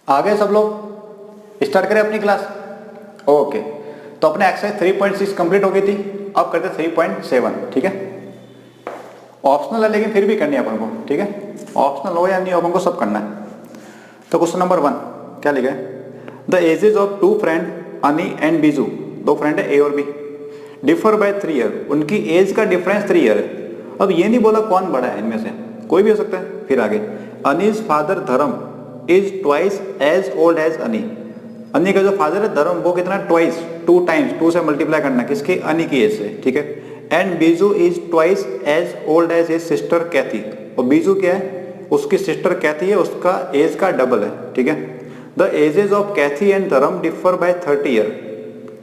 आ गए सब लोग? स्टार्ट करें अपनी क्लास। ओके, तो अपने एक्सरसाइज 3.6 कंप्लीट हो गई थी, अब करते 3.7। ठीक है, ऑप्शनल है लेकिन फिर भी करनी है अपन को। ठीक है, ऑप्शनल हो या नहीं हो अपन को सब करना है। तो क्वेश्चन नंबर 1 क्या लिखा है? The ages of two friend Ani and Biju, दो फ्रेंड है ए और बी, डिफर बाय 3 ईयर, उनकी एज का डिफरेंस 3 ईयर है। अब ये नहीं बोला कौन बड़ा है इनमें से, कोई भी हो सकता है। फिर आगे, Ani's father Dharam is twice as old as Ani, Ani का जो फादर है धर्म वो कितना, ट्वाइस, 2 टाइम्स, 2 से मल्टीप्लाई करना किसके, अनी की एज से। ठीक है, and Biju is twice as old as his sister Kathy, और बीजू क्या है, उसकी सिस्टर कैथी है, उसका एज का डबल है। ठीक है, the ages of Kathy and Dharam differ by 30 year,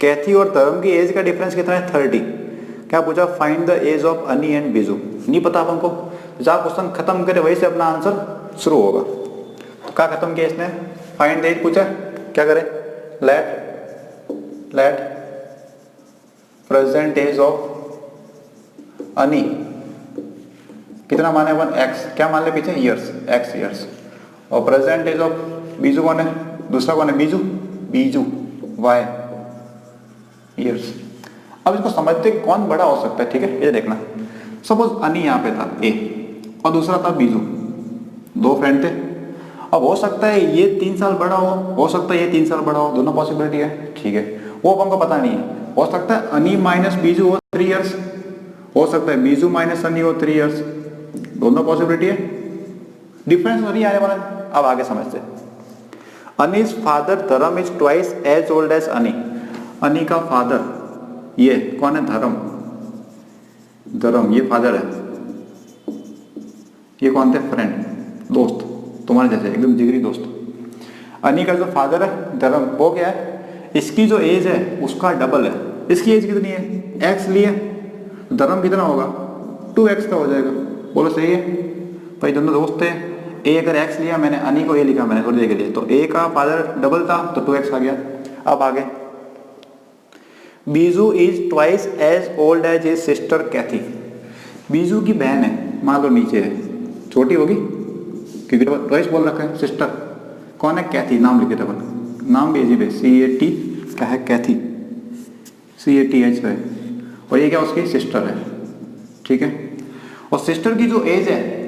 Kathy और धर्म की एज का डिफरेंस कितना है, 30। क्या पूछा, फाइंड द एज ऑफ अनी एंड बीजू, नहीं पता अपन को। जहाँ क्वेश्चन खत्म करे वहीं से अपना आंसर शुरू होगा। तो क्या खत्म किया इसने, फाइंड द एज पूछा, क्या करें, लेट प्रेजेंट एज ऑफ अनी कितना माने अपन, एक्स, क्या मान ले पीछे, ईयर्स, एक्स ईयर्स, और प्रेजेंट एज ऑफ बीजू कौन है, दूसरा कौन है, बीजू, बीजू वाई ईयर्स। अब इसको समझते कौन बड़ा हो सकता है। ठीक है, ये देखना, सपोज अनी यहाँ पे था ए और दूसरा था बीजू, दो फ्रेंड थे। अब हो सकता है ये 3 साल बड़ा हो सकता है ये 3 साल बड़ा हो, दोनों पॉसिबिलिटी है। ठीक है, वो अपन को पता नहीं है। हो सकता है अनी माइनस बीजू हो 3 ईयर्स, हो सकता है बीजू माइनस अनी हो 3 ईयर्स, दोनों पॉसिबिलिटी है, डिफरेंस नहीं आने वाला। अब आगे समझते, Ani's father Dharam is twice as old as Ani, Ani का फादर ये कौन है, धर्म, धर्म ये फादर है, ये कौन थे, फ्रेंड, दोस्त, तुम्हारे जैसे एकदम जिगरी दोस्त। अनी का जो फादर है धर्म, वो क्या है, इसकी जो एज है उसका डबल है। इसकी एज कितनी है, एक्स लिए, धर्म कितना होगा, 2x का हो जाएगा। बोलो सही है भाई, दोनों दोस्त थे, ए अगर एक्स लिया मैंने, अनी को ए लिखा मैंने थोड़ी देर के लिए, तो ए का फादर डबल था तो 2x आ गया। अब आगे, Biju is twice as old as his sister Kathy, Biju की बहन है, मान लो नीचे है, छोटी होगी क्योंकि ट्वाइस बोल रखा है, सिस्टर कौन है, कैथी, नाम लिखे थे अपन, नाम भी अजीब है, CAT क्या है, कैथी, CATH है, और ये क्या उसकी सिस्टर है। ठीक है, और सिस्टर की जो एज है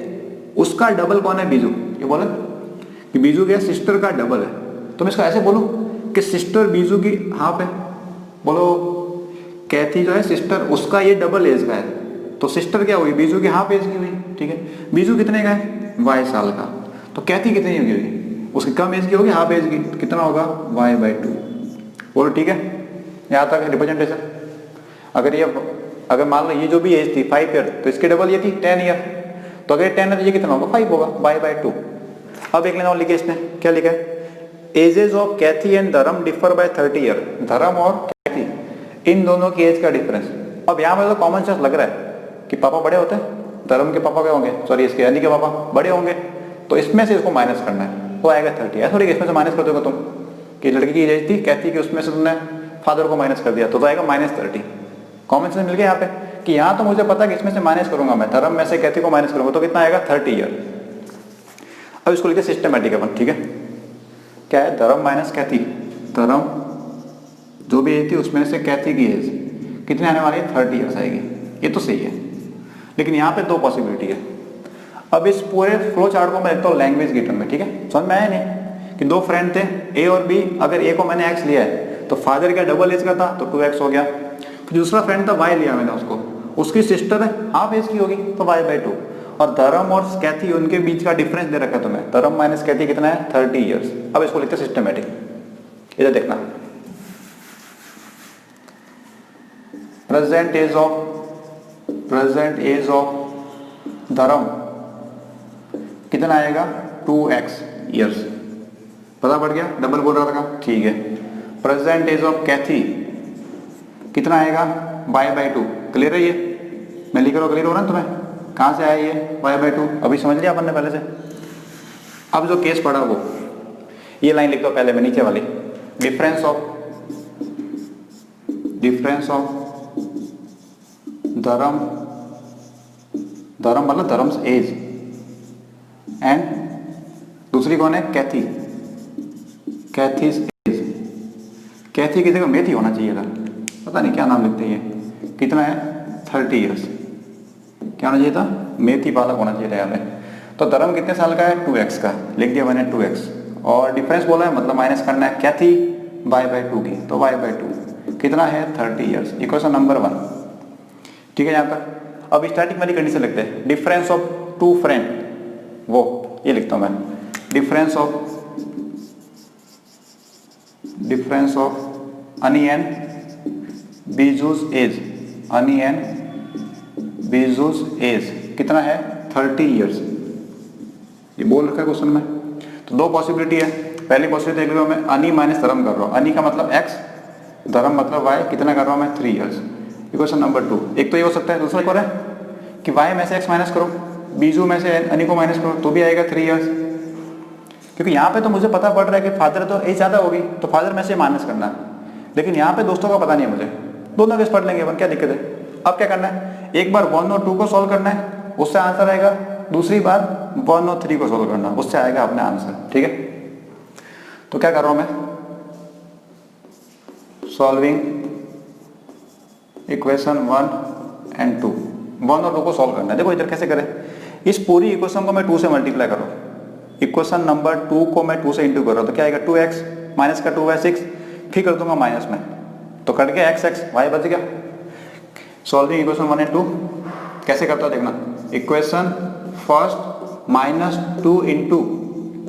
उसका डबल कौन है, बीजू, ये बोला कि बीजू क्या सिस्टर का डबल है, तो मैं इसको ऐसे बोलूं कि सिस्टर बीजू की हाफ है। बोलो, कैथी जो है सिस्टर, उसका ये डबल एज का है, तो सिस्टर क्या हुई, बीजू की हाफ एज की हुई। ठीक है, बीजू कितने का है, y साल का, तो कैथी कितनी होगी, उसकी कम एज की होगी, हाफ एज की, कितना होगा, y/2। बोलो ठीक है, यहाँ तक रिप्रेजेंटेशन। अगर मान लो ये जो भी एज थी 5 ईयर, तो इसके डबल ये थी 10 ईयर, तो अगर 10 है तो ये कितना होगा, 5 होगा, y/2। अब एक लेना और लिखे इसने, क्या लिखा है, edges of Kathy and Dharam differ by 30 year, धर्म और कैथी इन दोनों की एज का डिफरेंस। अब यहाँ में तो कॉमन सेंस लग रहा है कि पापा बड़े होते हैं, धर्म के पापा क्या होंगे, सॉरी इसके अनी के पापा बड़े होंगे, तो इसमें से इसको माइनस करना है, तो आएगा 30। ऐसा थोड़ी इसमें से माइनस कर दोगे तुम, कि लड़की की एज थी कैथी की, उसमें से तुमने फादर को माइनस कर दिया, तो आएगा -30। कॉमन सेंस मिल गया यहाँ पे, कि यहाँ तो मुझे पता है कि इसमें से माइनस करूंगा मैं, धर्म में से कैथी को माइनस करूंगा, तो कितना आएगा, 30 ईयर। अब इसको लिखते सिस्टमैटिक अपन। ठीक है, क्या है, धर्म माइनस कैथी, धर्म जो भी एज थी उसमें से कैथी की एज कितने आने वाली है, 30 ईयर्स आएगी। ये तो सही है, लेकिन यहाँ पे 2 पॉसिबिलिटी है। अब इस पूरे फ्लो चार्ट को मैं देखता हूँ लैंग्वेज के टर्म में। ठीक है, समझ में आया नहीं कि 2 फ्रेंड थे ए और बी, अगर ए को मैंने एक्स लिया है तो फादर का डबल एज का था तो 2x हो गया, फिर दूसरा फ्रेंड था वाई लिया मैंने उसको, उसकी सिस्टर है हाफ एज की होगी तो y/2, और धर्म और कैथी उनके बीच का डिफरेंस दे रखा तुम्हें, धर्म माइनस कैथी कितना है, 30 ईयर्स। अब इसको लिखते सिस्टमैटिक, इधर देखना, प्रेजेंट एज ऑफ धर्म कितना आएगा, 2x ईयर्स, पता पड़ गया, डबल बोल रहा था। ठीक है, प्रेजेंट एज ऑफ कैथी कितना आएगा, y/2। क्लियर है, ये मैं लिख रहा हूँ, क्लियर हो रहा है तुम्हें, कहाँ से आया ये y/2, अभी समझ लिया अपन ने पहले से। अब जो केस पढ़ा वो ये लाइन लिख दो पहले में, नीचे वाली, डिफरेंस ऑफ धर्म मतलब धर्म्स एज, एंड दूसरी कौन है, कैथी, कैथीज एज, कैथी की जगह मेथी होना चाहिए था, पता नहीं क्या नाम लिखते हैं। कितना है 30 ईयर्स, क्या होना चाहिए था मेथी पालक होना चाहिए था यहाँ पे। तो धर्म कितने साल का है 2x का, लिख दिया मैंने 2x, और डिफरेंस बोला है मतलब माइनस करना है कैथी y/2 की, तो y/2 कितना है 30 ईयर्स, इक्वेशन नंबर 1। ठीक है यहाँ तक। अब स्टार्टिंग वाली कंडीशन लिखते हैं, डिफरेंस ऑफ टू फ्रेंड, वो ये लिखता हूँ मैं, डिफरेंस ऑफ अनी एंड बीजूज एज, अनी एंड बीजूज एज कितना है 30 ईयर्स, ये बोल रखा है क्वेश्चन में। तो दो पॉसिबिलिटी है, पहली पॉसिबिलिटी देख लो, मैं अनी माइनस धर्म कर रहा हूँ, अनी का मतलब x, धर्म मतलब y, कितना कर रहा हूँ मैं 3 ईयर्स। इक्वेशन नंबर 2, एक तो ये हो सकता है, दूसरा क्या है कि y में से x माइनस करो, बीजू में से अनी को माइनस करो, तो भी आएगा 3 ईयर्स। क्योंकि यहाँ पे तो मुझे पता पड़ रहा है कि फादर तो एज ज़्यादा होगी, तो फादर में से माइनस करना है, लेकिन यहाँ पे दोस्तों का पता नहीं है मुझे, दोनों केस पढ़ लेंगे अपन, क्या दिक्कत है। अब क्या करना है, एक बार 1 और 2 को सॉल्व करना है, उससे आंसर आएगा, दूसरी बार 1 और 3 को सॉल्व करना, उससे आएगा अपने आंसर। ठीक है, तो क्या कर रहा हूं मैं, सॉल्विंग इक्वेशन 1 एंड 2, 1 और 2 को सॉल्व करना है। देखो इधर कैसे करें, इस पूरी इक्वेशन को मैं 2 से मल्टीप्लाई करो, इक्वेशन नंबर 2 को मैं 2 से इंटू कर रहा हूं, तो क्या आएगा 2x, माइनस का 2 है 6, फिर कर दूंगा माइनस में, तो कट गया x, y बच गया। सॉल्विंग इक्वेशन 1 एंड 2 कैसे करता है देखना, equation first minus 2 into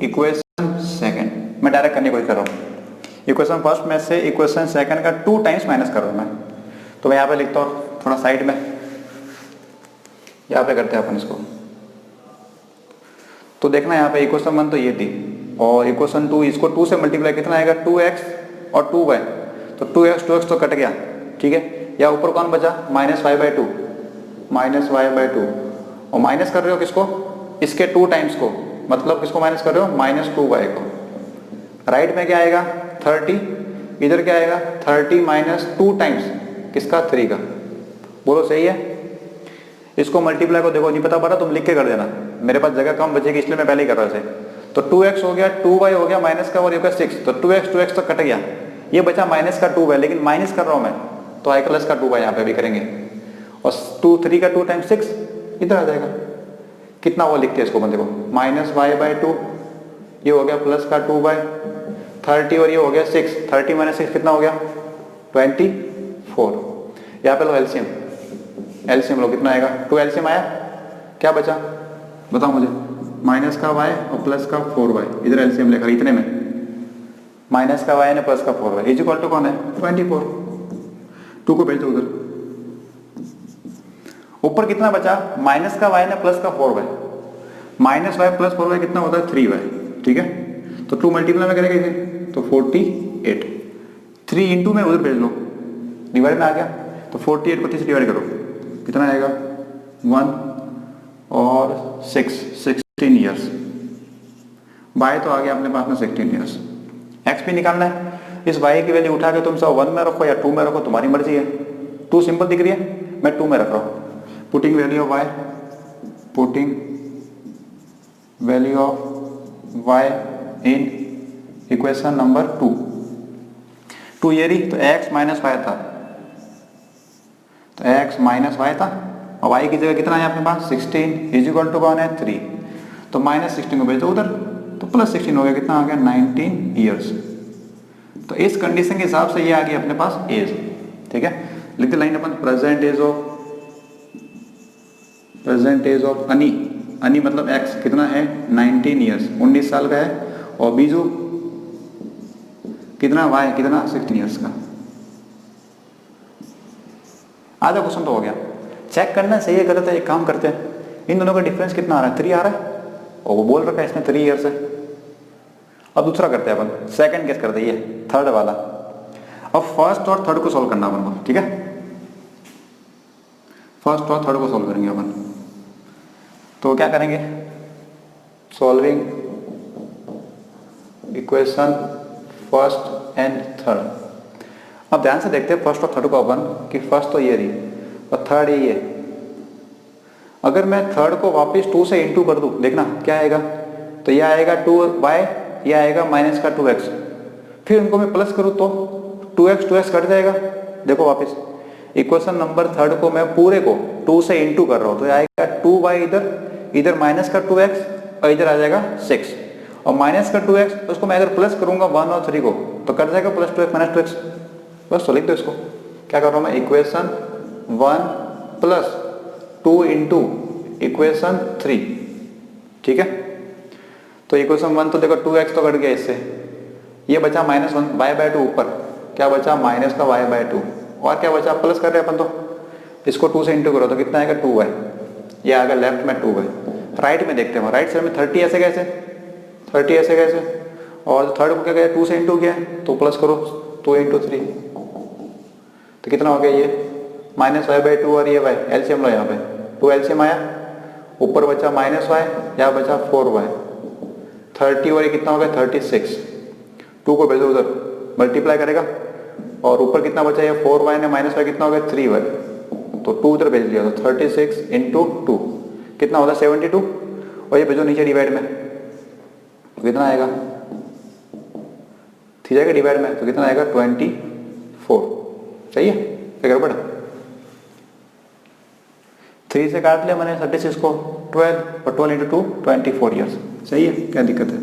equation second, मैं डायरेक्ट करने की कोशिश कर रहा हूँ। इक्वेशन फर्स्ट में से इक्वेशन सेकेंड का 2 टाइम्स माइनस कर रहा हूँ मैं, तो मैं यहाँ पे लिखता हूँ थोड़ा साइड में, यहाँ पे करते हैं अपन इसको। तो देखना यहाँ पे इक्वेशन 1 तो ये थी, और इक्वेशन 2, इसको 2 से मल्टीप्लाई कितना आएगा 2x और 2y, तो 2x तो कट गया। ठीक है, या ऊपर कौन बचा -y/2, -y/2, और माइनस कर रहे हो किसको, इसके 2 टाइम्स को, मतलब किसको माइनस कर रहे हो -2y को। राइट में क्या आएगा 30, इधर क्या आएगा 30 माइनस 2 टाइम्स किसका 3 का, बोलो सही है। इसको मल्टीप्लाई को देखो, नहीं पता पड़ा तुम लिख के कर देना, मेरे पास जगह कम बचेगी इसलिए मैं पहले ही कर रहा था। तो 2x हो गया, 2y हो गया, माइनस का और ये 6, तो 2x तो कट गया, ये बचा माइनस का 2y, लेकिन माइनस कर रहा हूं मैं, तो i प्लस का 2y यहाँ पे भी करेंगे, और 3 का 2 टाइम्स 6 इधर आ जाएगा। कितना वो लिखते हैं इसको बंदे को, -y/2, ये हो गया प्लस का 2y, 30 और ये हो गया 6, 30 माइनस 6 कितना हो गया 24। यहाँ पे लो एलसीएम लो, कितना आएगा 2 एलसीएम आया, क्या बचा बताओ मुझे, माइनस का y और प्लस का 4y, इधर एलसीएम लेकर इतने में माइनस का y ने प्लस का 4y इज इक्वल टू कौन है 24, 2 को भेज दो उधर। ऊपर कितना बचा, माइनस का y ने प्लस का 4y, minus y plus 4y कितना होता है 3y। ठीक है, तो 2 मल्टीप्लाई में करेंगे इसे, तो 48, 3 इंटू में उधर भेज लो, डिवाइड में आ गया, तो 48 को 3 से डिवाइड करो, कितना आएगा 1 और 16 ईयर्स, y तो आ गया अपने पास में 16 ईयर्स। x भी निकालना है, इस y की वैल्यू उठा के तुम सब 1 में रखो या 2 में रखो, तुम्हारी मर्जी है। 2 सिंपल दिख रही है, मैं 2 में रख रहा हूँ। Putting value of y in equation number 2 ये रही, तो x माइनस y था, तो x माइनस y था, और y की जगह कितना है अपने पास 16 इज इक्वल टू कौन है 3, तो -16 को भेज दो उधर, तो +16 हो गया, कितना आ गया 19 ईयर्स। तो इस कंडीशन के हिसाब से ये आ गई अपने पास एज। ठीक है, लिखते लाइन अपन, प्रेजेंट एज ऑफ अनी मतलब x कितना है 19 ईयर्स, 19 साल का है, और बीजू कितना y कितना 16 ईयर्स का। आधा क्वेश्चन तो हो गया, चेक करना सही है गलत है, एक काम करते हैं, इन दोनों का डिफरेंस कितना आ रहा है 3 आ रहा है, और वो बोल रखा है इसमें 3 ईयर्स है। अब दूसरा करते हैं अपन, सेकंड केस करते हैं, ये थर्ड वाला। अब फर्स्ट और थर्ड को सॉल्व करना अपन को, ठीक है, फर्स्ट और थर्ड को सॉल्व करेंगे अपन। तो क्या करेंगे, solving equation first and third. अब ध्यान से देखते हैं फर्स्ट और थर्ड को अपन, कि फर्स्ट तो ये रही और थर्ड ये। अगर मैं थर्ड को वापस 2 से इंटू कर दूं, देखना क्या आएगा, तो यह आएगा 2y, यह आएगा माइनस का 2x, फिर इनको मैं प्लस करूँ तो 2x कट जाएगा। देखो वापस इक्वेशन नंबर थर्ड को मैं पूरे को 2 से इंटू कर रहा हूँ, तो आएगा 2y इधर माइनस का 2x और इधर आ जाएगा 6, और माइनस का 2x उसको मैं अगर प्लस करूंगा 1 और 3 को तो कट जाएगा प्लस 2x माइनस 2x। बस तो लिख दो इसको। क्या कर रहा हूँ मैं, इक्वेशन 1 प्लस 2 इंटू इक्वेशन 3, ठीक है। तो इक्वेशन 1 तो देखो 2x तो कट गया इससे, ये बचा -1 y/2 ऊपर, क्या बचा माइनस का y/2, और क्या बचा प्लस कर रहे अपन तो इसको 2 से इंटू करो तो कितना आएगा 2y, ये आएगा लेफ्ट में 2y। राइट में देखते हैं, राइट साइड में 30 ऐसे कैसे, 30 ऐसे कैसे, और थर्ड को क्या गया 2 से इंटू किया तो प्लस करो 2 इंटू 3, तो कितना हो गया ये -y/2 और ये y एलसीएम लो यहाँ पे 2 एलसीएम आया, ऊपर बचा -y, यहाँ बचा 4y, 30 और ये कितना हो गया 36, 2 को भेजो उधर मल्टीप्लाई करेगा, और ऊपर कितना बचा ये 4y ने -y कितना हो गया 3y, तो 2 उधर भेज दिया तो 36 इंटू 2 कितना होता है 72, और ये भेजो नीचे डिवाइड में तो कितना आएगा, ठीक जाएगा डिवाइड में तो कितना आएगा 24। सही है, क्या गड़बड़, 3 से काट लिया मैंने 36 को 12 और 12 इंटू 2 24 ईयर्स। सही है, क्या दिक्कत है।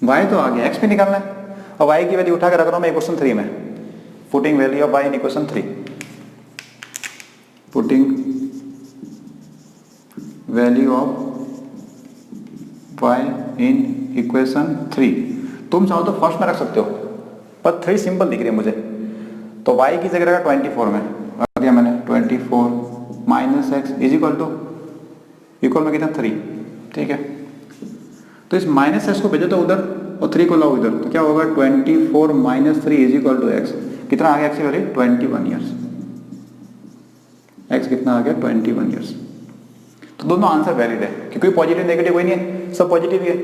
y तो आ गया, x भी निकालना है, और y की वैल्यू उठा के रख रहा हूँ मैं इक्वेशन 3 में, putting value of y in equation 3, putting value of y in equation 3। तुम चाहो तो फर्स्ट में रख सकते हो, पर 3 सिंपल दिख रही है मुझे, तो y की जगह रखा 24 में रख दिया मैंने, 24 माइनस एक्स इज इक्वल में कितना 3, ठीक है। तो इस माइनस एक्स को भेजो तो उधर और 3 को लाओ इधर, तो क्या होगा 24 minus 3 is equal to x, कितना आ गया एक्स की वैल्यू 21 ईयर्स, एक्स कितना आ गया 21 ईयर्स। तो दोनों आंसर वैलिड है, क्योंकि पॉजिटिव नेगेटिव कोई नहीं है, सब पॉजिटिव ही है।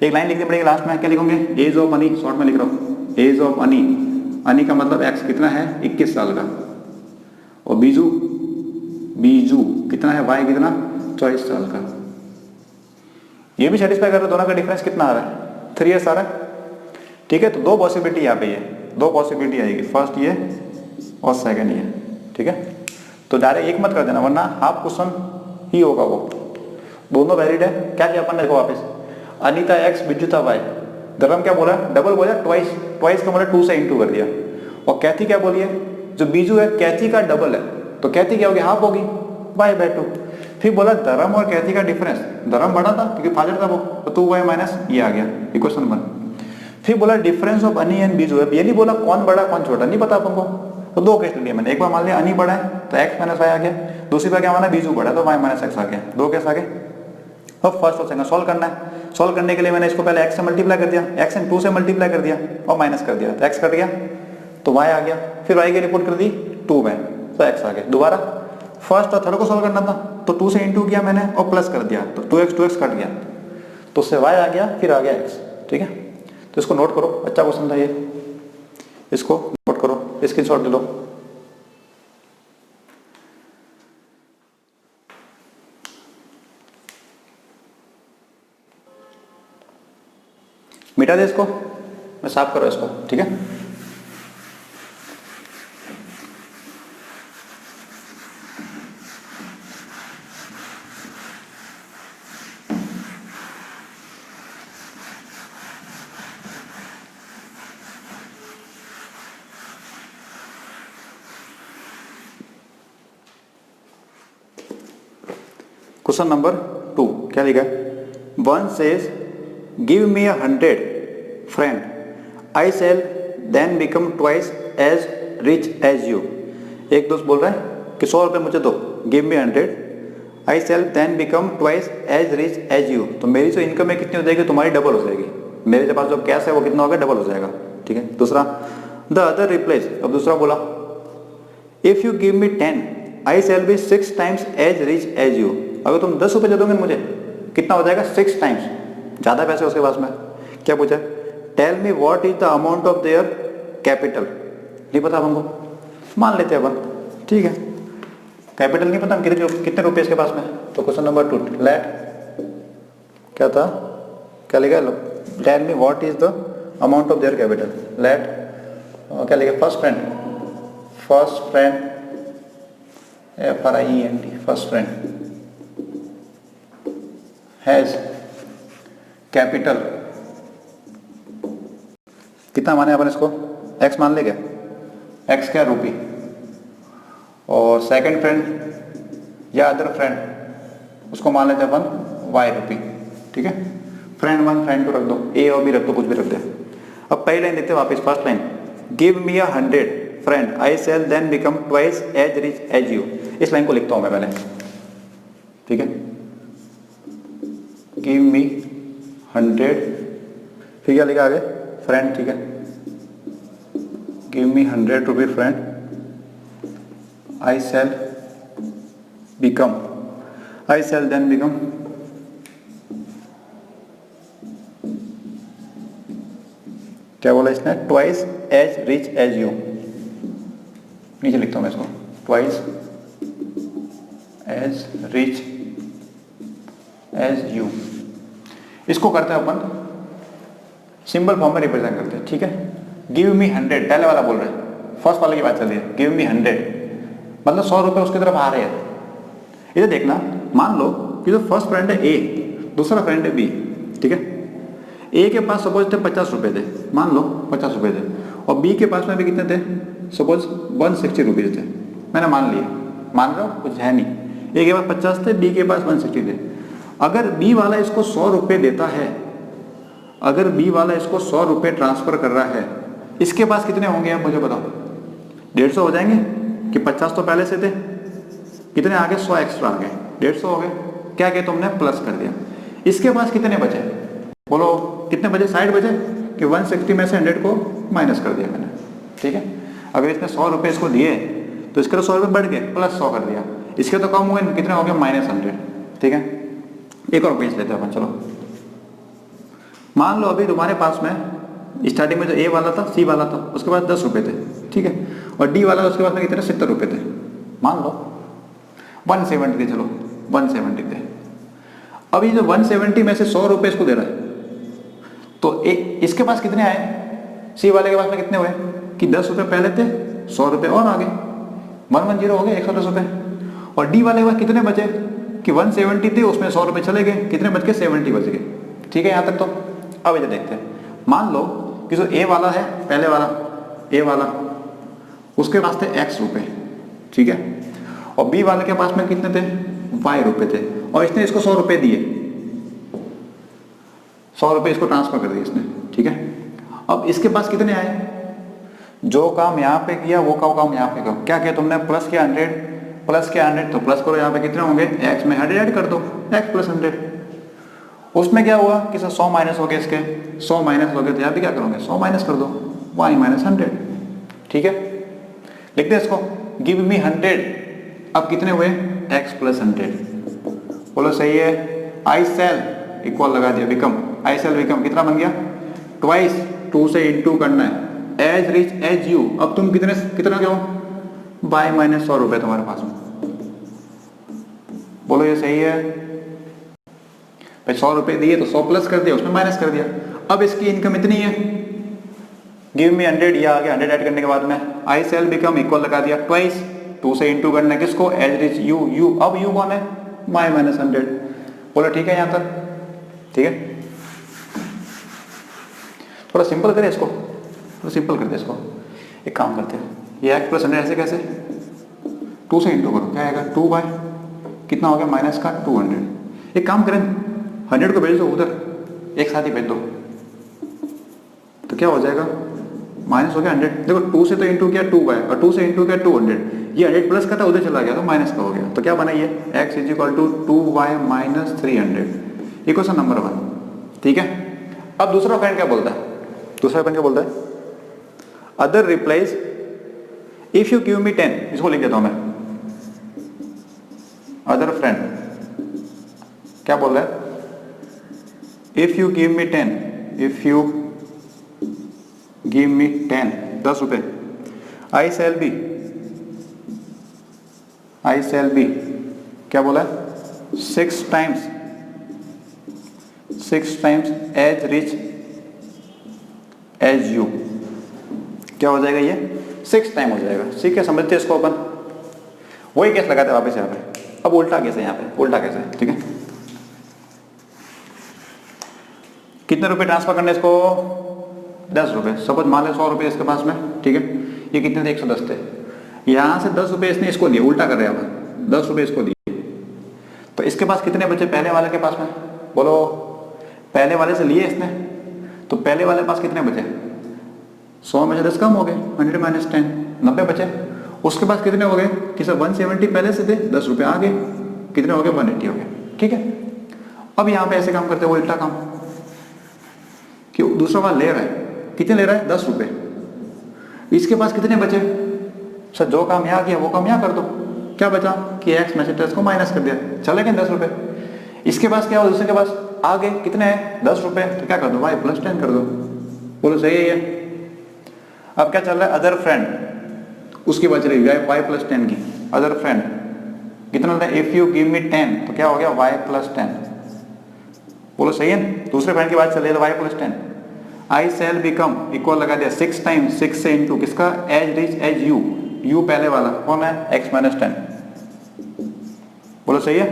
एक लाइन लिखनी पड़ेगी लास्ट में, क्या लिखोगे, एज ऑफ अनी, शॉर्ट में लिख रहा हूँ, एज ऑफ अनी, अनी का मतलब एक्स कितना है 21 साल का, और बीजू कितना है y कितना 24 साल का। ये भी सेटिस्फाई कर रहा है, दोनों का डिफरेंस कितना आ रहा है 3 ईयर्स आ रहा है, ठीक है। तो दो पॉसिबिलिटी यहाँ पे है, दो पॉसिबिलिटी आएगी, फर्स्ट ये और सेकंड ये, ठीक है। तो डायरेक्ट एक मत कर देना वरना हाफ क्वेश्चन ही होगा वो, दोनों वैलिड है। क्या किया अपन ने, देखो वापस, अनीता एक्स विद्युता वाई, धर्म क्या बोला डबल बोला, ट्वाइस का मतलब 2 से इंटू कर दिया, और कैथी क्या बोली है, जो बीजू है कैथी का डबल है, तो कैथी क्या होगी हाफ होगी y/2। फिर बोला धर्म और कैथी का डिफरेंस, धर्म बड़ा था क्योंकि फादर था वो, तो 2y माइनस ये आ गया इक्वेशन 1। फिर बोला डिफरेंस ऑफ अनी एंड बीजू है, ये नहीं बोला कौन बड़ा कौन छोटा, नहीं पता अपन को, तो दो केस लिए मैंने, एक बार मान लिया अनी बड़ा है तो x माइनस y आ गया, दूसरी बार क्या माना बीजू बड़ा है तो y माइनस x आ गया, दो केस आ गए। अब फर्स्ट और सेकंड सॉल्व करना है, सॉल्व करने के लिए मैंने इसको पहले x से मल्टीप्लाई कर दिया, x एंड 2 से मल्टीप्लाई कर दिया और माइनस कर दिया, तो x कट गया तो y आ गया, फिर y की रिपोर्ट कर दी 2 में तो x आ गया। दोबारा फर्स्ट और थर्ड को सॉल्व करना था तो 2 से इंटू किया मैंने और प्लस कर दिया तो 2x कट गया, तो उससे y आ गया, फिर आ गया x, ठीक है। तो इसको नोट करो, अच्छा क्वेश्चन था ये, इसको नोट करो, स्क्रीनशॉट ले लो। मिटा दे इसको, मैं साफ करो इसको, ठीक है। क्वेश्चन नंबर 2 क्या लिखा है, one says give me 100 friend, I shall then become twice as rich as you. एक दोस्त बोल रहा है कि 100 रुपये मुझे दो, give me 100, I shall then become twice as rich as you. तो मेरी जो इनकम है कितनी हो जाएगी, तुम्हारी डबल हो जाएगी, मेरे पास जो कैश है वो कितना होगा डबल हो जाएगा, ठीक है। दूसरा द अदर रिप्लेस, अब दूसरा बोला if you give me 10 I shall be 6 times as rich as you. अगर तुम 10 रुपये दे दोगे मुझे कितना हो जाएगा 6 टाइम्स, ज्यादा पैसे उसके पास में। क्या पूछा, tell me what is the amount of their capital, नहीं पता हमको, मान लेते हैं अपन, ठीक है। कैपिटल नहीं पता हम कितने रुपए इसके पास में, तो क्वेश्चन नंबर 2 लेट क्या था, क्या लिखा, tell me what is the amount of their capital, let क्या लिखे, first friend FRIEND, first friend has capital, कितना माने अपन इसको, x मान ले क्या, x क्या रुपी, और सेकंड फ्रेंड या अदर फ्रेंड उसको मान लेते अपन y रुपी, ठीक है। फ्रेंड 1 फ्रेंड 2 रख दो, a और b रख दो, कुछ भी रख दे। अब पहली लाइन देखते हैं वापस, first line, give me 100 friend I shall then become twice as rich as you. इस लाइन को लिखता हूं मैं पहले, ठीक है। गिव मी 100, फिर क्या लिखा आगे, फ्रेंड, ठीक है। Give me 100 rupee friend I shall then become क्या बोला इसने, twice as rich as you. नीचे लिखता हूं मैं इसको, twice as rich as you. इसको करते हैं अपन सिंबल फॉर्म में रिप्रेजेंट करते हैं, ठीक है। गिव मी 100, पहले वाला बोल रहे हैं, फर्स्ट वाले की बात चल रही है, गिव मी 100 मतलब 100 रुपए उसकी तरफ आ रहे हैं। इधर देखना, मान लो कि जो फर्स्ट फ्रेंड है A, दूसरा फ्रेंड है B, ठीक है। A के पास सपोज थे 50 रुपए थे, मान लो 50 रुपए थे, और B के पास में भी कितने थे, सपोज 160 रुपीज थे, मैंने मान लिया, मान रहा हूँ, कुछ है नहीं। A के पास 50 थे, B के पास 160 थे। अगर B वाला इसको 100 रुपये देता है, अगर B वाला इसको 100 रुपये ट्रांसफर कर रहा है, इसके पास कितने होंगे आप मुझे बताओ, 150 हो जाएंगे कि 50 तो पहले से थे, कितने आ गए, 100 एक्स्ट्रा आ गए, 150 हो गए। क्या किया तुमने, प्लस कर दिया। इसके पास कितने बचे, बोलो कितने बचे, 60 बचे, कि 160 में से 100 को माइनस कर दिया मैंने, ठीक है। अगर इसने 100 रुपये इसको दिए तो इसके तो 100 रुपये बढ़ गए, प्लस 100 कर दिया, इसके तो कम हुए, कितने हो गए, -100, ठीक है। एक और पेज लेते हैं अपन, चलो। मान लो अभी तुम्हारे पास में स्टार्टिंग में जो A वाला था, C वाला था, उसके पास 10 रुपये थे, ठीक है, और D वाला उसके पास में कितने, 70 रुपये थे, मान लो 170 थे, चलो 170 थे। अभी जो 170 में से 100 रुपये इसको दे रहा है, तो इसके पास कितने आए, C वाले के पास में कितने हुए कि 10 रुपये पहले थे, 100 रुपये और आगे, 110 हो गए, 110 रुपये। और D वाले के पास कितने बचे कि 170 थे, उसमें 100 रुपये चले गए, कितने बच गए, 70 बच गए, ठीक है यहाँ तक। तो अब इधर देखते हैं, मान लो कि जो A वाला है, पहले वाला A वाला, उसके पास थे X रुपये, ठीक है, और B वाले के पास में कितने थे, Y रुपये थे, और इसने इसको 100 रुपये दिए, 100 रुपये इसको ट्रांसफर कर दिए इसने, ठीक है। अब इसके पास कितने आए, जो काम यहाँ पे किया वो काम यहाँ पे करो, क्या किया तुमने, प्लस किया 100, प्लस किया 100, तो प्लस करो, यहाँ पे कितने होंगे, X में 100 ऐड कर दो, X प्लस 100। उसमें क्या हुआ कि 100 माइनस हो गए, इसके 100 माइनस हो गए, तो यहाँ भी क्या करोगे, 100 माइनस कर दो, y माइनस 100, ठीक है। लिखते हैं इसको, गिव मी 100, अब कितने हुए, x प्लस 100, बोलो सही है। आई सेल इक्वल लगा दिया, बिकम, आई सेल बिकम कितना बन गया, ट्वाइस, 2 से इंटू करना है, एज रिच एज यू। अब तुम कितना क्या हो, बाय माइनस 100 रुपये तुम्हारे पास में, बोलो ये सही है। भाई 100 रुपये दिए तो 100 प्लस कर दिया, उसमें माइनस कर दिया। अब इसकी इनकम इतनी है, गिव मी 100, ये आ गया 100 ऐड करने के बाद में आई सेल बिकम इक्वल लगा दिया, ट्वाइस, 2 से इंटू करना है किसको, एज रिच यू। अब यू कौन है, माई माइनस 100, बोलो ठीक है यहाँ तक, ठीक है। थोड़ा सिंपल करें इसको, थोड़ा सिंपल करते हैं इसको। एक काम करते हैं, ये x प्लस 100 ऐसे कैसे, 2 से इंटू करो, क्या आएगा, 2 बाय कितना हो गया, माइनस का 200। एक काम करें, 100 को भेज दो उधर, एक साथ ही भेज दो, तो क्या हो जाएगा, माइनस हो गया 100। देखो 2 से तो इंटू किया 2 बाय, और 2 से इंटू किया 200, ये 100 प्लस का था, उधर चला गया तो माइनस का हो गया। तो क्या बना ये, x is equal to 2y minus 300, equation number 1, ठीक है। अब दूसरा फ्रेंड क्या बोलता है, दूसरा फ्रेंड क्या बोलता है, other replies if you give me 10, इसको लिख देता हूं मैं। अदर फ्रेंड क्या बोल रहा है, if you give me 10, if you give me 10 रुपए, आई शैल बी क्या बोला है, 6 times as rich as you, क्या हो जाएगा ये 6 टाइम हो जाएगा। ठीक है, समझते हैं इसको अपन। वही केस लगाते हैं वापस यहाँ पे। अब उल्टा केस है यहाँ पे, उल्टा केस है। ठीक है, कितने रुपए ट्रांसफर करने इसको 10 रुपए। सपोज मान ले 100 रुपए इसके पास में। ठीक है, ये कितने थे 110 थे। यहाँ से 10 रुपए इसने इसको दिए, उल्टा कर रहे हैं अपन, 10 रुपए इसको दिए, तो इसके पास कितने बचे पहले वाले के पास में, बोलो। पहले वाले से लिए इसने, तो पहले वाले पास कितने बचे, 100 में से 10 कम हो गए, 100 माइनस 10, 90 बचे। उसके पास कितने हो गए कि सर 170 पहले से थे, 10 रुपए आ गए, कितने हो गए 180 हो गए। ठीक है, अब यहाँ पे ऐसे काम करते हैं, वो उल्टा काम कि दूसरा वाला ले रहा है, कितने ले रहा है 10 रुपए। इसके पास कितने बचे, सर जो काम यहाँ किया वो काम यहाँ कर दो। क्या बचा कि एक्स में से 10 को माइनस कर दिया, चले गए 10 रुपए। इसके पास क्या हो, दूसरे के पास आ गए कितने हैं 10 रुपए, तो क्या कर दो y प्लस 10 कर दो। बोलो सही है ये। अब क्या चल रहा है, अदर फ्रेंड, उसकी बच रही है y प्लस 10 की। अदर फ्रेंड कितना होता है, इफ यू गिव मी 10, तो क्या हो गया y प्लस 10। बोलो सही है, दूसरे फ्रेंड की बात चल रही है तो y plus 10। I shall become equal लगा दिया 6 टाइम 6 से इंटू किसका, as rich as you, you पहले वाला कौन है x माइनस 10। बोलो सही है,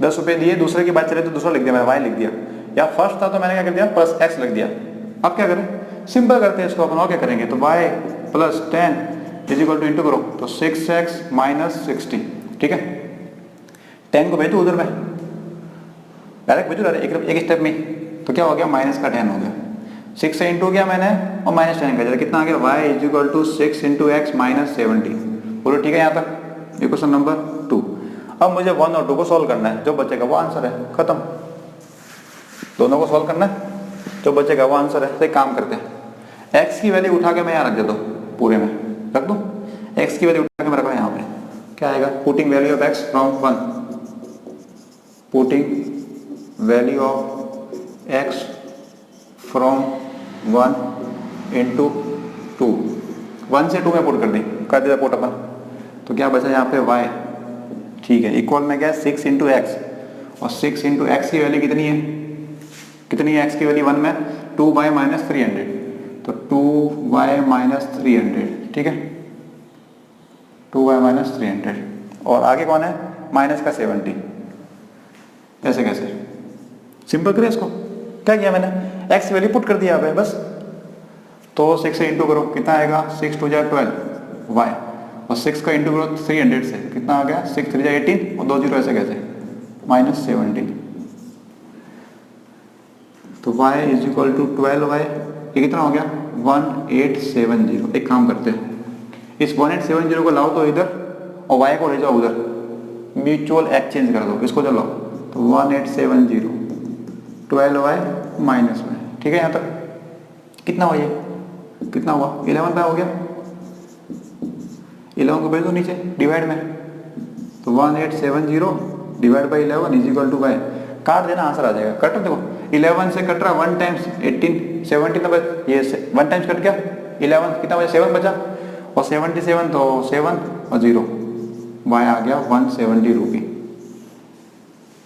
10 रुपए दिए, दूसरे की बात चले तो दूसरा लिख दिया मैंने, y लिख दिया, या फर्स्ट था तो मैंने क्या कर दिया प्लस x लिख दिया। अब क्या करें, सिंपल करते हैं इसको अपन, और क्या करेंगे, तो y plus 10 is equal two into करो तो 6x माइनस 60। ठीक है, 10 को भेजो उधर में, डायरेक्ट भेजो एक स्टेप में, तो क्या हो गया माइनस का 10 हो गया। 6 से इंटू किया मैंने और माइनस 10 कर दिया, कितना आ गया y is equal to 6 into x minus 70। बोलो ठीक है यहाँ तक, ये क्वेश्चन नंबर 2। अब मुझे 1 और 2 को सॉल्व करना है, जो बचेगा वो आंसर है, खत्म। दोनों को सॉल्व करना है, जो बचेगा वो आंसर है। तो एक काम करते हैं, x की वैल्यू उठा के मैं यहाँ रख देता हूँ, पूरे में रख दूँ, x की वैल्यू उठा के मैं रखा यहाँ पे, क्या आएगा, putting value of x from 1, putting value of x from 1 into 2, 1 से 2 में पुट कर दिया पुट अपन, तो क्या बचा यहाँ पे y। ठीक है, इक्वल में क्या 6 इंटू एक्स, और 6 इंटू एक्स की वैल्यू कितनी है, कितनी है x की वैल्यू 1 में 2y माइनस 300, तो 2y माइनस 300। ठीक है, 2y माइनस 300, और आगे कौन है माइनस का 70। ऐसे कैसे, सिंपल करें इसको, क्या किया मैंने x की वैल्यू पुट कर दिया है बस, तो 6 से इंटू करो कितना आएगा, 6 2 जा 12 y, और 6 का इंटू करो 300 से कितना आ गया, 6 3 जा 18, और 2 जीरो ऐसे कैसे माइनस 70, तो y is equal to 12y, ये कितना हो गया 1870। एक काम करते हैं, इस 1870 को लाओ तो इधर, और y को ले जाओ उधर, म्यूचुअल एक्सचेंज कर दो, इसको चलो, तो 1870 12y माइनस में। ठीक है, यहाँ तक कितना हुआ, ये कितना हुआ 11 का हो गया, 11 को भेज दो नीचे डिवाइड में, तो 1870 divide by 11 is equal to y, काट देना आंसर आ जाएगा। कट देखो 11 से कट रहा, 1 टाइम्स 18 17 नंबर, ये 1 टाइम्स कट गया 11, कितना बचा 7 बचा, और 77 तो 7 और 0, y आ गया 170 रुपी।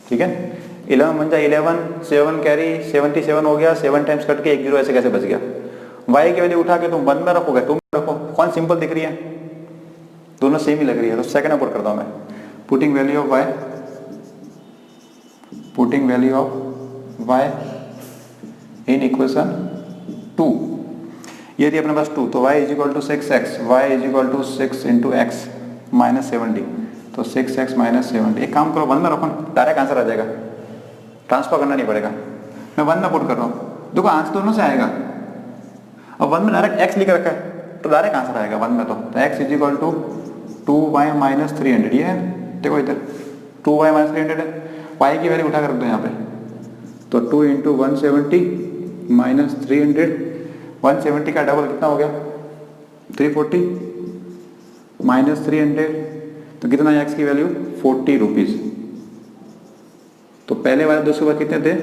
ठीक है, 11 बन जाए 11, 7 कैरी 77 हो गया, 7 टाइम्स कट के 1 जीरो ऐसे कैसे बच गया। y की वैल्यू उठा के तुम 1 में रखोगे, तुम रखो, कौन सिंपल दिख रही है, दोनों सेम ही लग रही है, तो सेकंड में पुट करता हूं मैं, putting value of y, putting value of y in equation 2, ये थी अपने पास 2, तो y is equal to 6x, y is equal to 6 into x minus 70, तो 6x माइनस 70। एक काम करो 1 में रखो, डायरेक्ट आंसर आ जाएगा, ट्रांसफर करना नहीं पड़ेगा। मैं 1 में पुट कर रहा हूँ, देखो आंसर दोनों से आएगा। अब 1 में डायरेक्ट x लिख रखा है तो डायरेक्ट आंसर आएगा 1 में, तो x is equal to 2y minus 300, ये है देखो इधर 2y माइनस 300 है, y की वैल्यू उठा कर रख दो यहाँ पे, तो 2 इंटू 170 माइनस 300, 170 का डबल कितना हो गया 340 माइनस 300, तो कितना है x की वैल्यू 40 रुपीज। तो पहले वाले दूसरे पास कितने थे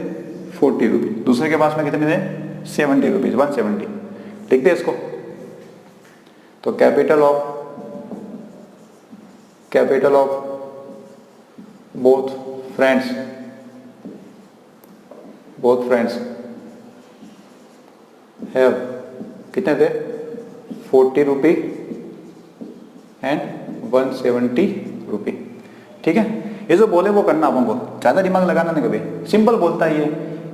40 रुपीज, दूसरे के पास में कितने थे 70 रुपीज, 170। लिख दे इसको, तो capital of both friends have कितने थे 40 रुपी एंड 170 रुपी। ठीक है, ये जो बोले वो करना अपन को, ज़्यादा दिमाग लगाना नहीं, कभी सिंपल बोलता ही है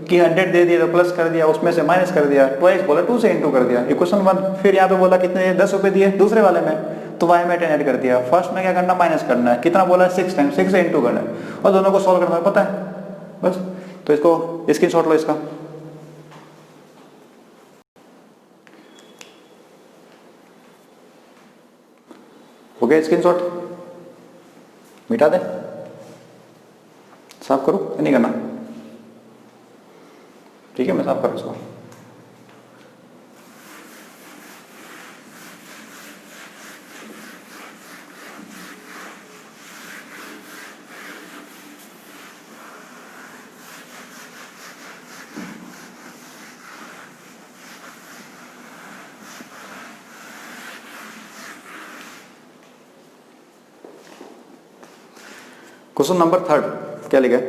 कि 100 दे दिया तो प्लस कर दिया, उसमें से माइनस कर दिया, ट्वाइस बोला 2 से इंटू कर दिया, इक्वेशन 1। फिर यहाँ पे बोला कितने 10 रुपये दिए दूसरे वाले में, तो वाई में 10 ऐड कर दिया, फर्स्ट में क्या करना माइनस करना है, कितना बोला 6 टाइम, 6 से इंटू करना है और दोनों को सॉल्व करना है, पता है बस। तो इसको स्क्रीनशॉट लो इसका। हो गया स्क्रीनशॉट, मिटा दे, साफ करो, नहीं करना, ठीक है मैं साफ कर इसको। क्वेश्चन नंबर 3 क्या लिखा है,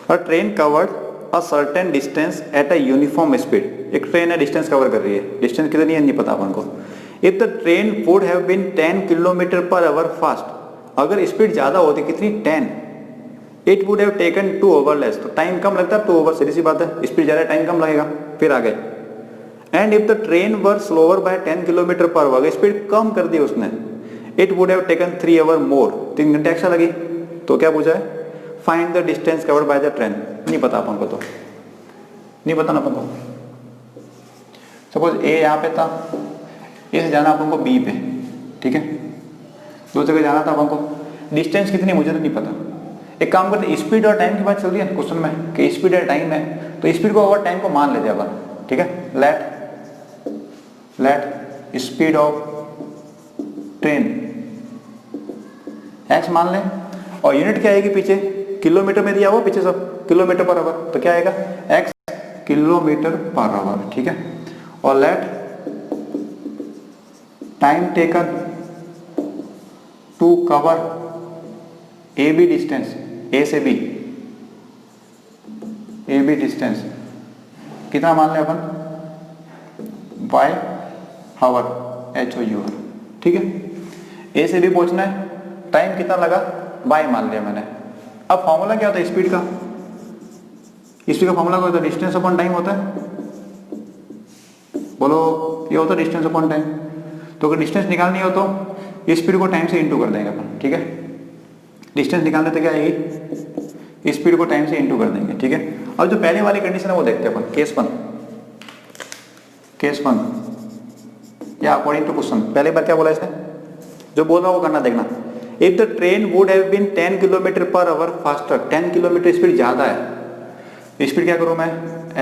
अ train covered a certain distance at a uniform speed. एक ट्रेन है, डिस्टेंस कवर कर रही है, डिस्टेंस कितनी है नहीं पता अपन को। If the train would have been 10 kilometre per hour fast, अगर स्पीड ज्यादा होती कितनी 10, it would have taken 2 hour less, तो टाइम कम लगता है 2 आवर, सीधी सी बात है, स्पीड ज्यादा टाइम कम लगेगा। फिर आगे, and if the train were slower by 10 kilometre per hour, अगर स्पीड कम कर दी उसने, it would have taken 3 hour more, 3 घंटे एक्स्ट्रा लगी। तो क्या पूछा है, find the distance covered by the train. नहीं पता अपन को, तो नहीं पता ना अपन को। सपोज ए यहाँ पे था, ए से जाना अपन को बी पे, ठीक है, दो जगह जाना था अपन को, डिस्टेंस कितनी मुझे तो नहीं पता। एक काम करते, स्पीड और टाइम की बात चल रही है क्वेश्चन में कि स्पीड और टाइम है, तो स्पीड को और टाइम को मान लेते अपन, ठीक है। Let speed of train x मान लें, और यूनिट क्या आएगी पीछे, किलोमीटर में दिया हुआ पीछे सब, किलोमीटर पर आवर, तो क्या आएगा x किलोमीटर पर आवर, ठीक है। और late time taken to cover A B distance, A से बी, ए बी डिस्टेंस कितना मान लें अपन, y हावर, HOUR, ठीक है। ए से बी पहुंचना है, टाइम कितना लगा, बाय मान लिया मैंने। अब फॉर्मूला क्या होता है स्पीड का, स्पीड का फॉर्मूला क्या होता है, डिस्टेंस अपॉन टाइम होता है, बोलो ये होता है डिस्टेंस अपॉन टाइम। तो अगर डिस्टेंस निकालनी हो तो स्पीड को टाइम से इंटू कर देंगे अपन, ठीक है। डिस्टेंस निकालने तो क्या आएगी, स्पीड को टाइम से इंटू कर देंगे, ठीक है। अब जो पहले वाली कंडीशन है वो देखते हैं अपन, केस वन या अकॉर्डिंग टू क्वेश्चन। पहले बार क्या बोला इसने, जो बोल रहा वो करना देखना। If the train would have been 10 kilometre per hour faster, 10 kilometre speed ज्यादा है, स्पीड क्या करूं मैं,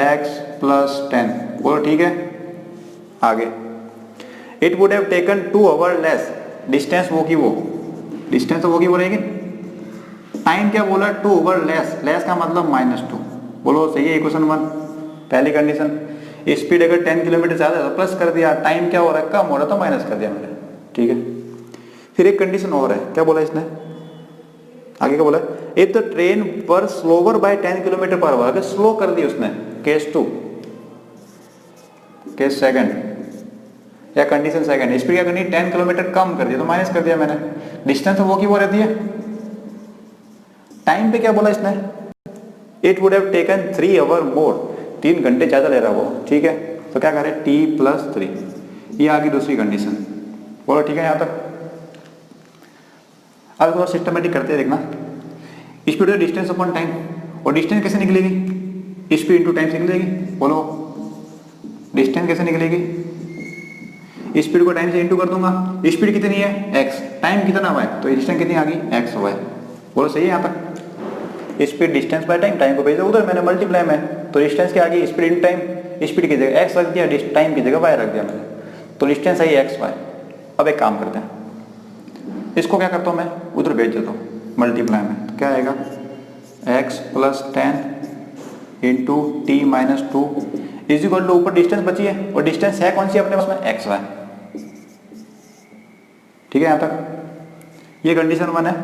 x प्लस 10, बोलो ठीक है। आगे, it would have taken 2 hour less, distance वो की वो, डिस्टेंस वो की वो रहेगी। टाइम क्या बोला, 2 आवर लेस, लेस का मतलब -2, बोलो सही है इक्वेशन 1, पहली कंडीशन। स्पीड अगर 10 किलोमीटर ज्यादा है तो प्लस कर दिया, टाइम क्या हो रहा है कम हो रहा तो माइनस कर दिया मैंने, ठीक है। फिर एक कंडीशन और है, क्या बोला इसने आगे, क्या बोला, if the train were slower by 10 kilometre per hour, अगर स्लो कर दी उसने, केस 2, केस सेकंड या कंडीशन सेकंड, स्पीड क्या करनी 10 किलोमीटर कम कर दिया तो माइनस कर दिया मैंने, डिस्टेंस वो की वो रहती है। टाइम पे क्या बोला इसने, it would have taken 3 hour more, 3 घंटे ज्यादा ले रहा वो, ठीक है। तो क्या करें, t+3, ये आ गई दूसरी कंडीशन, बोलो ठीक है यहाँ तक। अब थोड़ा सिस्टमेटिक करते हैं, देखना स्पीड है डिस्टेंस अपॉन टाइम, और डिस्टेंस कैसे निकलेगी, स्पीड इंटू टाइम से निकलेगी, बोलो डिस्टेंस कैसे निकलेगी, स्पीड को टाइम से इंटू कर दूंगा, स्पीड कितनी है x, टाइम कितना y, तो डिस्टेंस कितनी आ गई xy, बोलो सही है यहाँ तक। Speed distance by time, time को भेजा उधर मैंने मल्टीप्लाई में, तो डिस्टेंस क्या आ गई, स्पीड इन टाइम, स्पीड की जगह x रख दिया, टाइम की जगह y रख दिया मैंने, तो डिस्टेंस आई xy। अब एक काम करते हैं, इसको क्या करता हूँ मैं, उधर भेज देता हूँ मल्टीप्लाई में, तो क्या आएगा x plus 10 into T minus 2 is equal to, ऊपर डिस्टेंस बची है और डिस्टेंस है कौन सी अपने पास में, xy, ठीक है यहाँ तक। ये कंडीशन 1 है।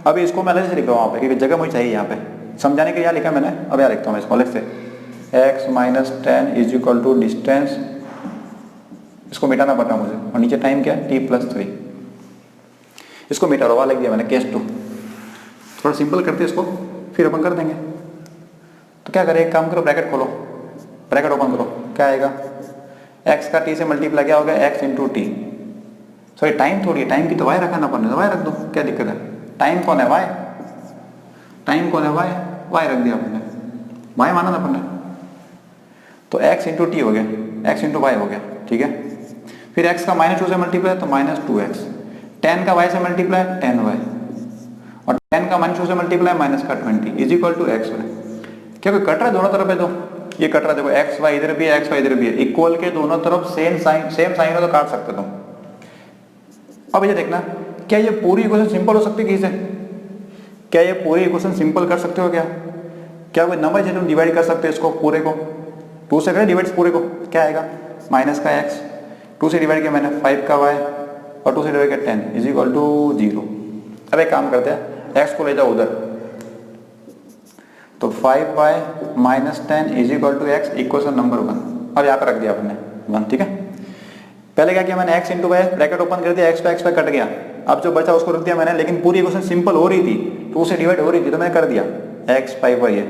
अब इसको मैं अलग से लिखा हूँ वहाँ पे, क्योंकि जगह मुझे चाहिए यहाँ पे समझाने के लिए, यहाँ लिखा मैंने, अब यहाँ लिखता हूँ मैं इसको अलग से, x minus 10 is equal to distance इसको मिटाना पड़ रहा मुझे, और नीचे टाइम क्या है t+3, इसको मिटा रहा लिख दिया मैंने केस 2। थोड़ा सिंपल करते इसको, फिर अपन कर देंगे। तो क्या करें, एक काम करो, ब्रैकेट खोलो, ब्रैकेट ओपन करो, क्या आएगा, x का t से मल्टीप्लाई क्या होगा, x into T, sorry time थोड़ी है, टाइम की तो y रखा ना अपन ने, y रख दो, क्या दिक्कत है, टाइम कौन है y, टाइम कौन है y रख दिया अपन ने, y माना ना अपन ने, तो x इंटू टी हो गया, x इंटू वाई हो गया, ठीक है। फिर x का -2 से मल्टीप्लाई तो -2x, tan का y से मल्टीप्लाई tan y, और tan का -2 से multiply -20 is equal to x y। क्या कोई कट रहा है दोनों तरफ है, तो ये कट रहा है, देखो x y इधर भी है, x y इधर भी है, इक्वल के दोनों तरफ सेम साइन हो तो काट सकते तुम। अब ये देखना, क्या ये पूरी इक्वेशन सिंपल हो सकती है, क्या ये पूरी इक्वेशन सिंपल कर सकते हो, क्या कोई नंबर से तुम डिवाइड कर सकते हो इसको पूरे को, 2 से करें डिवाइड पूरे को, क्या आएगा, माइनस का x, 2 से डिवाइड किया मैंने 5 का y, और 2 से डिवाइड किया 10 इज इक्वल टू 0। अब एक काम करते हैं, x को ले जाओ उधर, तो 5y minus 10 is equal to x, equation number 1। अब यहाँ पे रख दिया आपने 1, ठीक है। पहले क्या किया मैंने, x into y, bracket open कर दिया, x पे कट गया, अब जो बचा उसको रख दिया मैंने, लेकिन पूरी इक्वेशन सिंपल हो रही थी, 2 से डिवाइड हो रही थी, तो मैंने कर दिया x 5y है,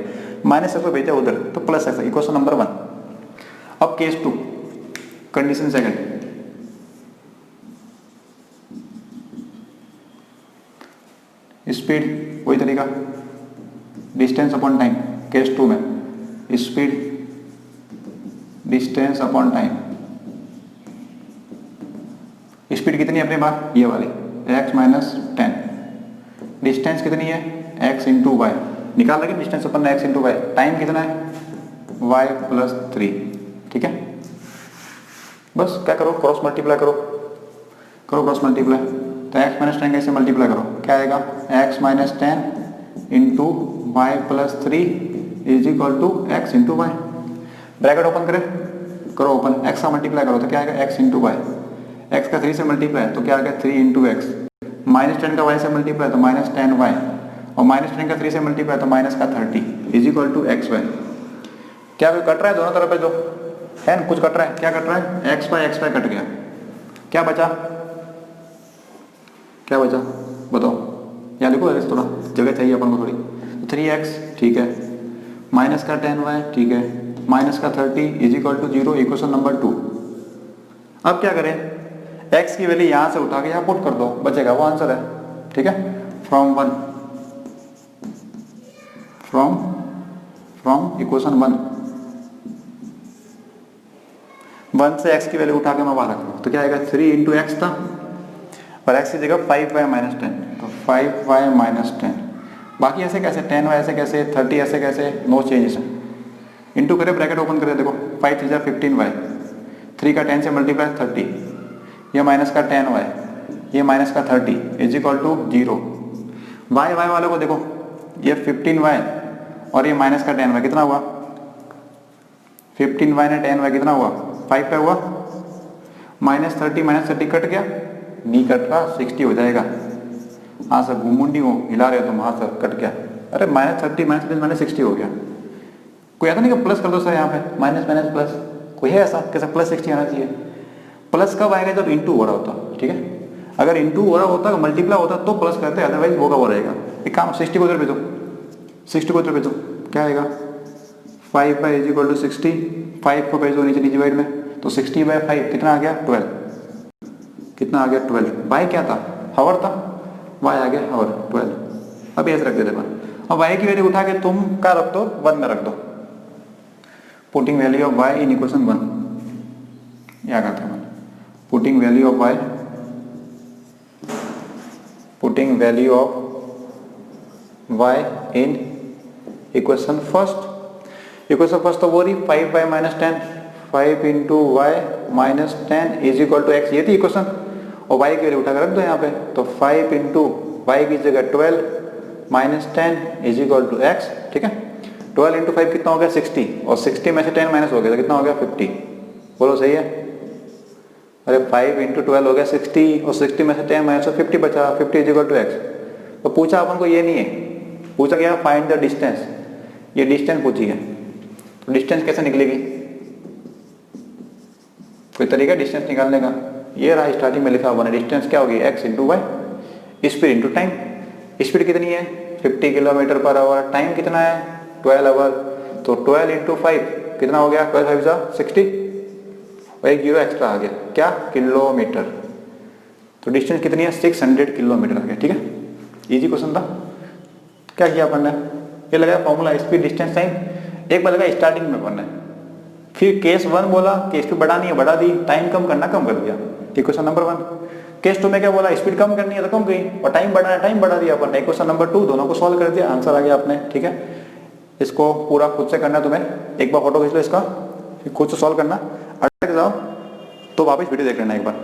माइनस को भेजा उधर, तो प्लस x, इक्वेशन नंबर 1। अब केस 2, कंडीशन सेकंड, स्पीड वही तरीका, डिस्टेंस अपॉन टाइम, केस 2 में speed distance upon time, speed कितनी है अपने पास, ये वाली x माइनस 10, डिस्टेंस कितनी है x इंटू वाई, निकाल लगे डिस्टेंस अपन x इंटू वाई, टाइम कितना है y प्लस 3, ठीक है। बस क्या करो, क्रॉस मल्टीप्लाई करो क्रॉस मल्टीप्लाई, तो x माइनस 10 कैसे मल्टीप्लाई करो, क्या आएगा, x minus 10 into y plus 3 is equal to x into y, bracket open करें, करो ओपन, x का मल्टीप्लाई करो तो क्या आएगा, x इंटू वाई, x का 3 से मल्टीप्लाई तो क्या आ गया 3 इंटू एक्स, माइनस 10 का y से मल्टीप्लाई तो माइनस 10y, और माइनस 10 का 3 से मल्टीप्लाई तो माइनस का 30 is equal to x y. क्या कोई कट रहा है दोनों तरफ है, जो है ना कुछ कट रहा है, क्या कट रहा है, x वाई कट गया, क्या बचा, क्या बचा बताओ, यहाँ लिखो, थोड़ा जगह चाहिए अपन को थोड़ी, तो 3x ठीक है, माइनस का 10y ठीक है, माइनस का 30 is equal to 0, equation number 2। अब क्या करें, x की वैल्यू यहां से उठा के यहां पुट कर दो, बचेगा वो आंसर है, ठीक है। फ्रॉम इक्वेशन 1 से x की वैल्यू उठा के मैं वहां रख दूं, तो क्या आएगा 3 इंटू एक्स था, और x की जगह 5y माइनस 10, तो 5y माइनस 10, बाकी ऐसे कैसे, 10y ऐसे कैसे, 30 ऐसे कैसे, नो चेंजेस, इंटू करे, ब्रैकेट ओपन करे, देखो 5 3 15y, 3 का 10 से मल्टीप्लाई 30, ये माइनस का 10y, ये माइनस का 30 इज इक्वल टू 0। y वालों को देखो, ये 15y और ये माइनस का 10y, कितना हुआ, 15y ने 10y कितना हुआ, 5 पे हुआ, माइनस 30 कट गया, नहीं कट रहा, 60 हो जाएगा, हाँ सर घूमुंडी हो हिला रहे हो तुम, हाँ सर कट गया, अरे माइनस 30 माइनस 60 हो गया, कोई आता नहीं कि प्लस कर दो सर यहाँ पे, माइनस माइनस प्लस, कोई है ऐसा कैसा, प्लस 60 आना चाहिए। प्लस कब आएगा, जब इंटू हो रहा होता, ठीक है, अगर इंटू हो रहा होता, मल्टीप्लाई होता तो प्लस करते, अदरवाइज होगा वो रहेगा। एक काम 60 को इधर भेजो, 60 को इधर भेजो, क्या आएगा 5 बाई इज इक्वल टू 60, 5 को भेजो नीचे डिवाइड में, तो 60 बाई 5 कितना आ गया 12, कितना आ गया 12, बाई क्या था, हावर था, वाई आ गया हावर 12। अब ऐसे रख देते हैं, अब वाई की वैल्यू उठा के तुम क्या रख दो, 1 में रख दो, putting value of y in equation 1, क्या करते हैं, putting value of y, putting value of y in equation first तो वो रही 5 by minus 10, 5 into y minus 10 is equal to x, ये थी इक्वेशन, और वाई की वैल्यू उठा कर रख दो यहाँ पे, तो 5 इंटू वाई की जगह 12 minus 10 is equal to x, ठीक है। 12 इंटू 5 कितना हो गया 60, और 60 में से 10 माइनस हो गया तो कितना हो गया 50, बोलो सही है, अरे 5 इंटू 12 हो गया 60, और 60 में से 10 माइनस 50 बचा, 50 इज इक्वल टू एक्स। तो पूछा अपन को ये नहीं है, पूछा क्या फाइंड द डिस्टेंस, ये डिस्टेंस पूछी है, तो डिस्टेंस कैसे निकलेगी, कोई तरीका डिस्टेंस निकालने का? ये रहा स्टार्टिंग में लिखा हुआ है, डिस्टेंस क्या होगी x into y, speed into time. Speed कितनी है 50 किलोमीटर पर आवर, टाइम कितना है 12 आवर, तो 12 इंटू 5 कितना हो गया, 12 5 60, और एक जीरो एक्स्ट्रा आ गया, क्या किलोमीटर। तो डिस्टेंस कितनी है 600 किलोमीटर आ गया। ठीक है, इजी क्वेश्चन था। क्या किया अपन ने, ये लगाया फॉर्मूला स्पीड डिस्टेंस टाइम, एक बार लगा स्टार्टिंग में अपन ने, फिर केस 1 बोला कि स्पीड बढ़ानी है बढ़ा दी, टाइम कम करना कम कर दिया, ठीक क्वेश्चन नंबर 1। केस 2 में क्या बोला, स्पीड कम करनी है तो कम गई, और टाइम बढ़ाना है टाइम बढ़ा दिया अपन ने, क्वेश्चन नंबर 2, दोनों को सॉल्व कर दिया, आंसर आ गया आपने। ठीक है, इसको पूरा खुद से करना तुम्हें, एक बार फोटो खींच लो इसका, फिर खुद से सॉल्व करना, अटक जाओ तो वापस वीडियो देख लेना एक बार।